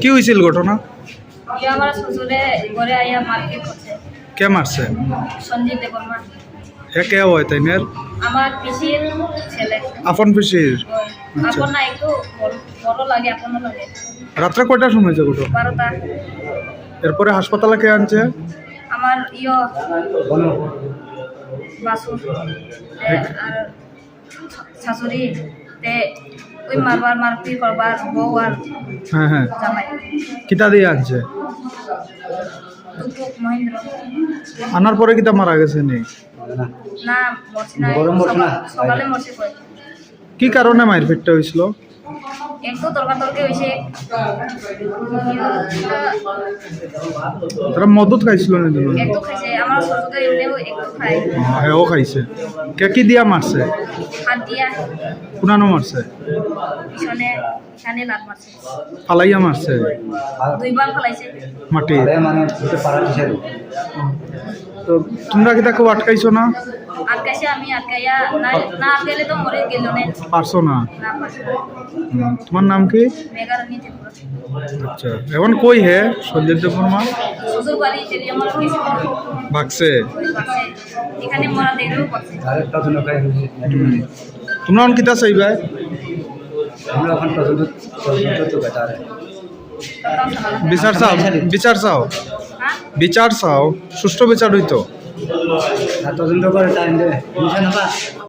কি হয়েছিল ঘটনা? ইয়ে আমার শ্বশুরে ঘরে আইয়া মারপিট করছে। কে মারছে? সঞ্জীব দেববর্মা, হে কে হয় তাইনের? আমার পিসির ছেলে। আপন পিসির? ওই, আচ্ছা। আপন না, একটু বড় লাগে, আপনও লাগে। রাত্রে কয়টার সময় হয়েছে ঘটনা? 12টা। এরপরে হাসপাতালে কে আনছে? আমার বাসু আর শাশুড়ি তে ওই মারপিট করবার বউ আর হ্যাঁ হ্যাঁ, জামাই কিতা দিয়ে আনছে? টুকটুক মহেন্দ্র। আনার পরে কিতা মারা গেছে নি? না, মরছি না, সকালে মরছি কই। কি কারণে মারপিটটা হয়েছিল? একটু তর্কাতর্কি হয়েছে। তারা মদত খাইছিল না দিল? একটু খাইছে, আমার শ্বশুরকে এমনিও একটু খায়। হ্যাঁ, ও খাইছে। কে কি দিয়া মারছে? হাত দিয়া কোনানো মারছে? পিছনে এখানে লাত মারছে। ফালাইয়া মারছে? 2বার ফেলাইছে। মাটি তো তোমরা কি তাকে আটকাইছো না? আটকাইছে, আমি আটকাইয়া না না আটকাইলে তো মরে গেল না। পারছো না? না পারছি। তোমার নাম কি? মেঘারানী ত্রিপুরা। আচ্ছা, এখন কই হে সঞ্জীব দেববর্মা? শ্বশুর বাড়ি চলে আমার গেছে। ভাগছে? পারছে। এখানে মরা দেখলেও পারছে। তোমরা এখন কিতা চাইবা? বিচার চাও? বিচার চাও? হ্যাঁ, বিচার চাও? সুষ্ঠু বিচার হইতো? তদন্ত করে টাইম দেবে